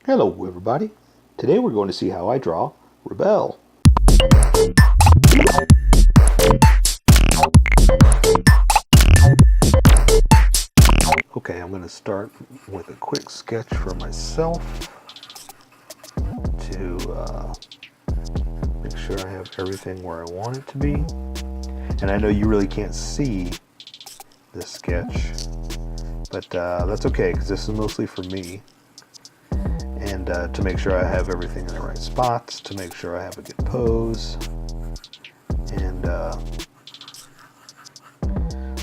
Hello everybody. Today we're going to see how I draw Rebel. Okay, I'm going to start with a quick sketch for myself to make sure I have everything where I want it to be. And I know you really can't see this sketch, but that's okay because this is mostly for me. And to make sure I have everything in the right spots, to make sure I have a good pose, and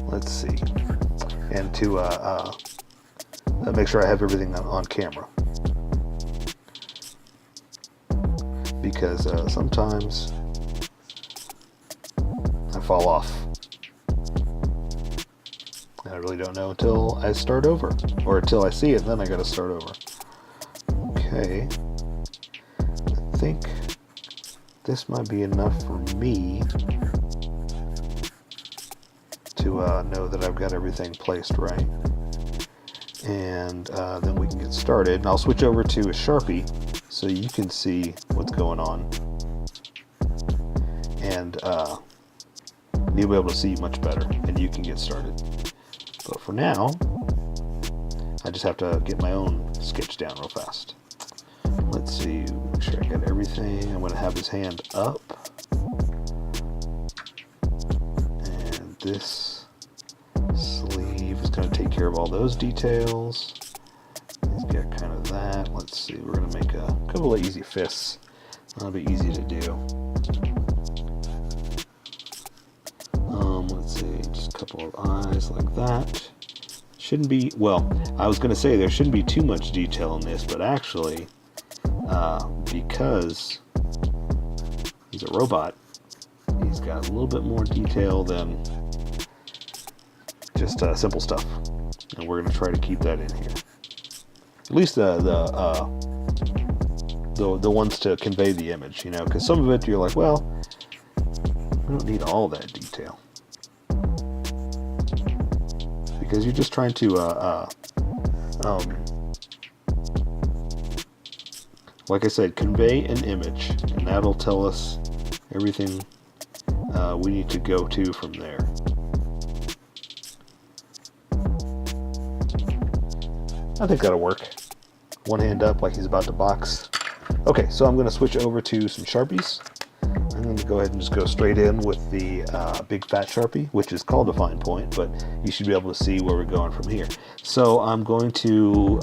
let's see, and to make sure I have everything on camera, because sometimes I fall off. I really don't know until I start over, or until I see it, then I gotta start over. Okay, I think this might be enough for me to know that I've got everything placed right. And then we can get started. And I'll switch over to a Sharpie so you can see what's going on. And you'll be able to see much better and you can get started. But for now, I just have to get my own sketch down real fast. Let's see, make sure I got everything. I'm going to have his hand up. And this sleeve is going to take care of all those details. He's got kind of that. Let's see, we're going to make a couple of easy fists. That'll be easy to do. Let's see, just a couple of eyes like that. Shouldn't be, well, I was going to say there shouldn't be too much detail in this, but actually, because he's a robot, he's got a little bit more detail than just simple stuff, and we're going to try to keep that in here. At least the ones to convey the image, you know, because some of it you're like, well, we don't need all that detail, because you're just trying to like I said, convey an image, and that'll tell us everything we need to go to from there. I think that'll work. One hand up like he's about to box. Okay, so I'm going to switch over to some Sharpies. I'm going to go ahead and just go straight in with the big fat Sharpie, which is called a fine point, but you should be able to see where we're going from here. So I'm going to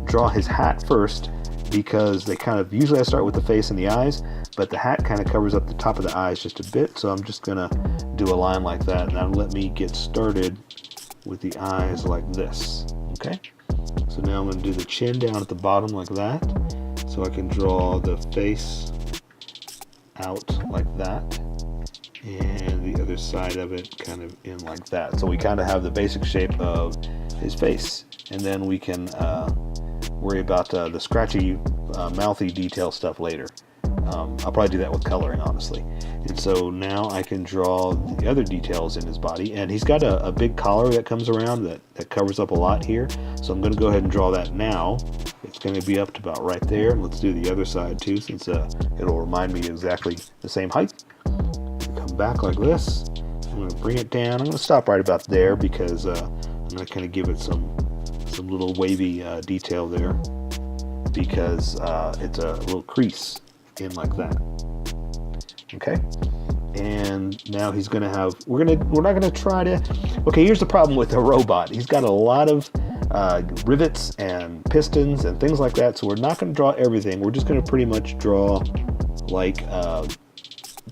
draw his hat first, because they kind of, usually I start with the face and the eyes, but the hat kind of covers up the top of the eyes just a bit, so I'm just gonna do a line like that, and that'll let me get started with the eyes like this. Okay, so now I'm gonna do the chin down at the bottom like that, so I can draw the face out like that, and the other side of it kind of in like that, so we kind of have the basic shape of his face, and then we can worry about the scratchy, mouthy detail stuff later. I'll probably do that with coloring, honestly. And so now I can draw the other details in his body, and he's got a big collar that comes around that covers up a lot here, so I'm going to go ahead and draw that now. It's going to be up to about right there, and let's do the other side too, since it'll remind me exactly the same height. Come back like this. I'm going to bring it down. I'm going to stop right about there, because I'm going to kind of give it some little wavy detail there, because it's a little crease in like that. Okay, and now he's gonna have, we're not gonna try to, okay, here's the problem with the robot. He's got a lot of rivets and pistons and things like that, so we're not going to draw everything. We're just going to pretty much draw like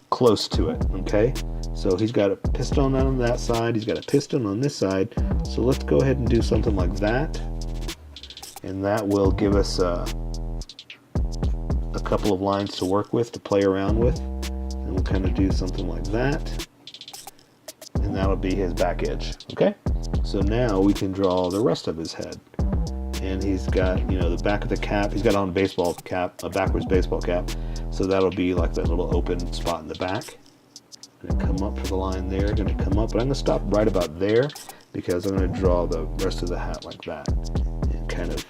close to it. Okay, so he's got a piston on that side, he's got a piston on this side, so let's go ahead and do something like that, and that will give us a couple of lines to work with, to play around with, and we'll kind of do something like that, and that'll be his back edge. Okay, so now we can draw the rest of his head, and he's got, you know, the back of the cap, he's got on a baseball cap, a backwards baseball cap, so that'll be like that little open spot in the back. Gonna come up for the line there, gonna come up, but I'm gonna stop right about there, because I'm gonna draw the rest of the hat like that, and kind of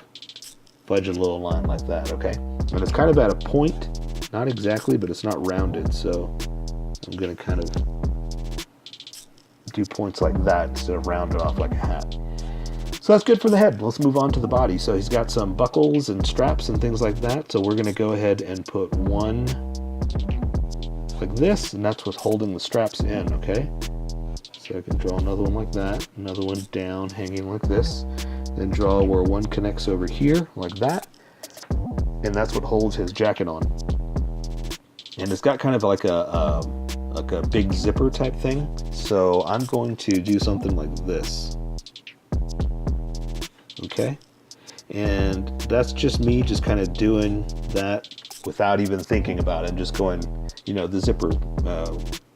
fudge a little line like that, okay? And it's kind of at a point, not exactly, but it's not rounded, so I'm gonna kind of do points like that instead of round it off like a hat. So that's good for the head. Let's move on to the body. So he's got some buckles and straps and things like that. So we're gonna go ahead and put one like this, and that's what's holding the straps in, okay? So I can draw another one like that, another one down, hanging like this, then draw where one connects over here, like that, and that's what holds his jacket on. And it's got kind of like a big zipper type thing, so I'm going to do something like this, okay? And that's just me just kind of doing that without even thinking about it, just going, you know, the zipper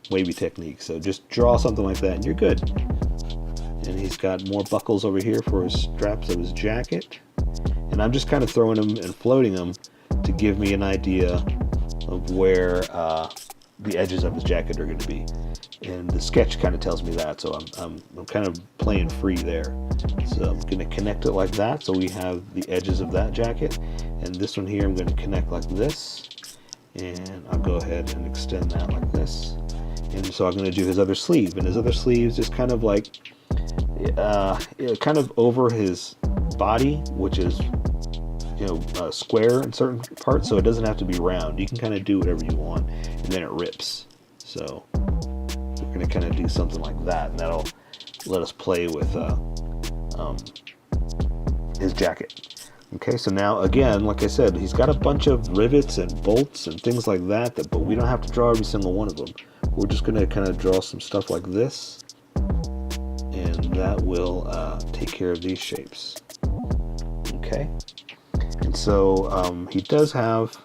wavy technique. So just draw something like that and you're good. And he's got more buckles over here for his straps of his jacket, and I'm just kind of throwing them and floating them to give me an idea of where the edges of his jacket are going to be, and the sketch kind of tells me that, so I'm kind of playing free there. So I'm going to connect it like that, so we have the edges of that jacket, and this one here I'm going to connect like this, and I'll go ahead and extend that like this. And so I'm going to do his other sleeve, and his other sleeve is just kind of like kind of over his body, which is, you know, square in certain parts, so it doesn't have to be round. You can kind of do whatever you want, and then it rips. So we're going to kind of do something like that, and that'll let us play with his jacket. Okay, so now again, like I said, he's got a bunch of rivets and bolts and things like that, but we don't have to draw every single one of them. We're just going to kind of draw some stuff like this, and that will take care of these shapes. Okay, and so he does have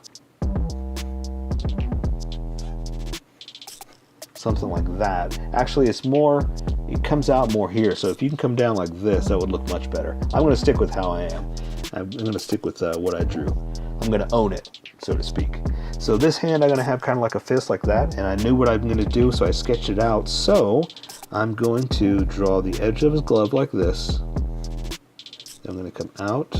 something like that. Actually, it's more, it comes out more here, so if you can come down like this, that would look much better. I'm going to stick with how I am. I'm going to stick with what I drew. I'm going to own it, so to speak. So this hand I'm going to have kind of like a fist like that, and I knew what I'm going to do, so I sketched it out. So I'm going to draw the edge of his glove like this. I'm going to come out,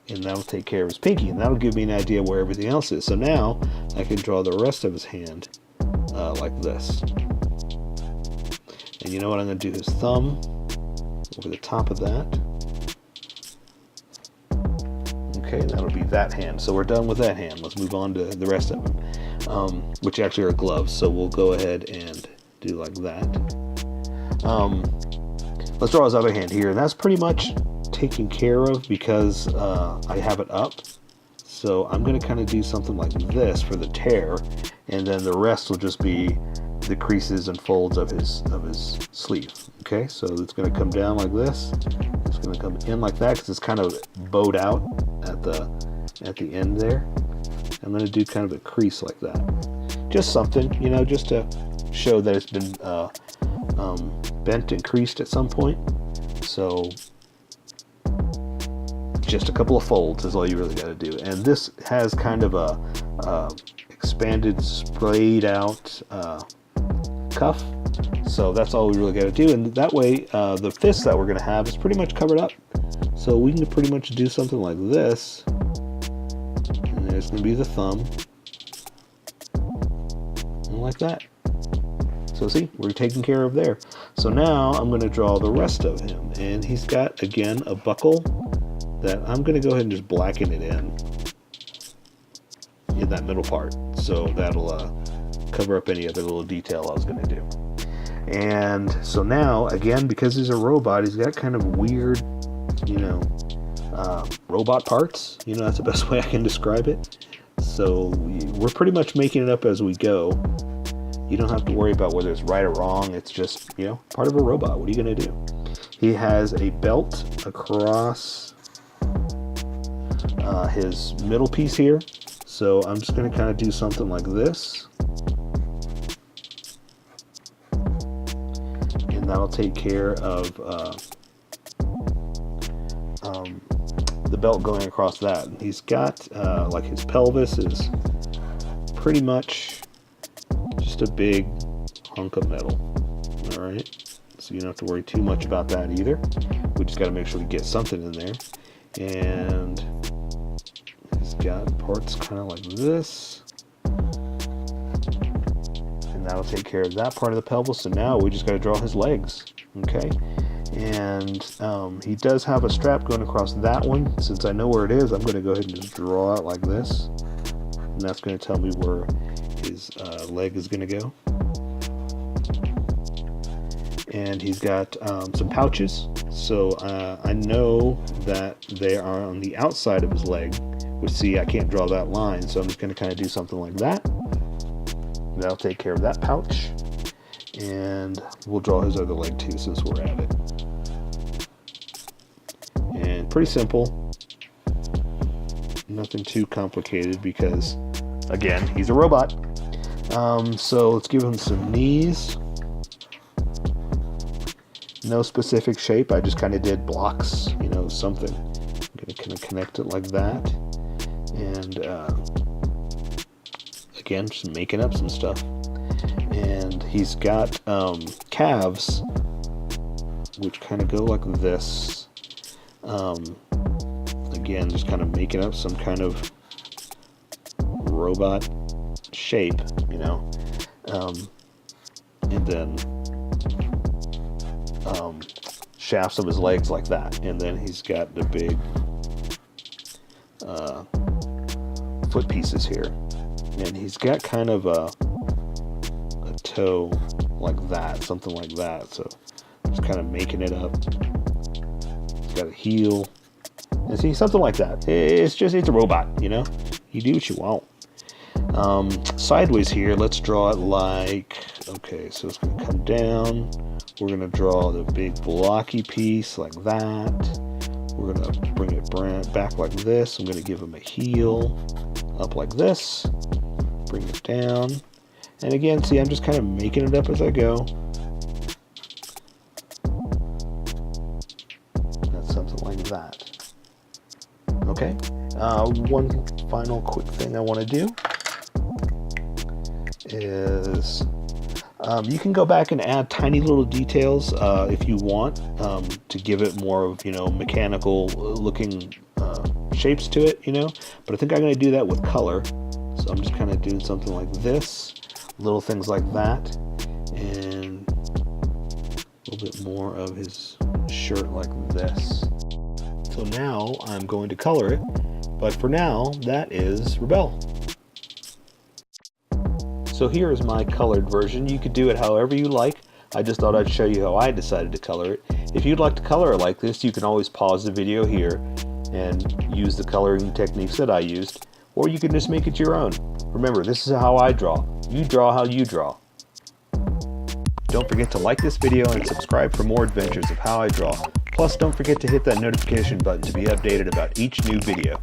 and that'll take care of his pinky, and that'll give me an idea where everything else is. So now I can draw the rest of his hand like this. And you know what, I'm going to do his thumb over the top of that. Okay, that'll be that hand. So we're done with that hand. Let's move on to the rest of them, which actually are gloves. So we'll go ahead and do like that. Let's draw his other hand here, and that's pretty much taken care of because I have it up. So I'm going to kind of do something like this for the tear, and then the rest will just be the creases and folds of his sleeve. Okay, so it's going to come down like this. It's going to come in like that because it's kind of bowed out at the end there. I'm going to do kind of a crease like that. Just something, you know, just to show that it's been bent and creased at some point. So just a couple of folds is all you really got to do. And this has kind of a expanded, sprayed out cuff. So that's all we really got to do. And that way, the fist that we're going to have is pretty much covered up. So we can pretty much do something like this. And there's going to be the thumb. And like that. So see, we're taken care of there. So now I'm going to draw the rest of him. And he's got, again, a buckle that I'm going to go ahead and just blacken it in that middle part. So that'll cover up any other little detail I was going to do. And so now, again, because he's a robot, he's got kind of weird, you know, robot parts. You know, that's the best way I can describe it. So we're pretty much making it up as we go. You don't have to worry about whether it's right or wrong. It's just, you know, part of a robot. What are you going to do? He has a belt across his middle piece here. So I'm just going to kind of do something like this. And that'll take care of the belt going across that. And he's got, like, his pelvis is pretty much just a big hunk of metal. Alright, so you don't have to worry too much about that either. We just got to make sure we get something in there. And he's got parts kind of like this. And that'll take care of that part of the pelvis. So now we just got to draw his legs. Okay. And he does have a strap going across that one. Since I know where it is, I'm going to go ahead and just draw it like this. And that's going to tell me where his leg is going to go. And he's got some pouches. So I know that they are on the outside of his leg. Which, see, I can't draw that line. So I'm just going to kind of do something like that. That'll take care of that pouch. And we'll draw his other leg too since we're at it. And pretty simple. Nothing too complicated because, again, he's a robot. So let's give him some knees. No specific shape. I just kind of did blocks, you know, something. I'm going to kind of connect it like that. And again, just making up some stuff. And he's got calves, which kind of go like this. Again, just kind of making up some kind of robot shape, you know. And then shafts of his legs like that. And then he's got the big foot pieces here. And he's got kind of a toe like that, something like that. So just kind of making it up. He's got a heel. And see, something like that. It's a robot, you know? You do what you want. Sideways here, let's draw it like, okay, so it's going to come down. We're going to draw the big blocky piece like that. We're going to bring it back like this. I'm going to give him a heel up like this. Bring it down. And again, see, I'm just kind of making it up as I go. That's something like that. Okay. One final quick thing I want to do is you can go back and add tiny little details if you want to give it more of, you know, mechanical looking shapes to it, you know. But I think I'm going to do that with color. So I'm just kind of doing something like this. Little things like that, and a little bit more of his shirt like this. So now I'm going to color it, but for now that is Rebel. So here is my colored version. You could do it however you like. I just thought I'd show you how I decided to color it. If you'd like to color it like this, you can always pause the video here and use the coloring techniques that I used, or you can just make it your own. Remember, this is how I draw. You draw how you draw. Don't forget to like this video and subscribe for more adventures of how I draw. Plus, don't forget to hit that notification button to be updated about each new video.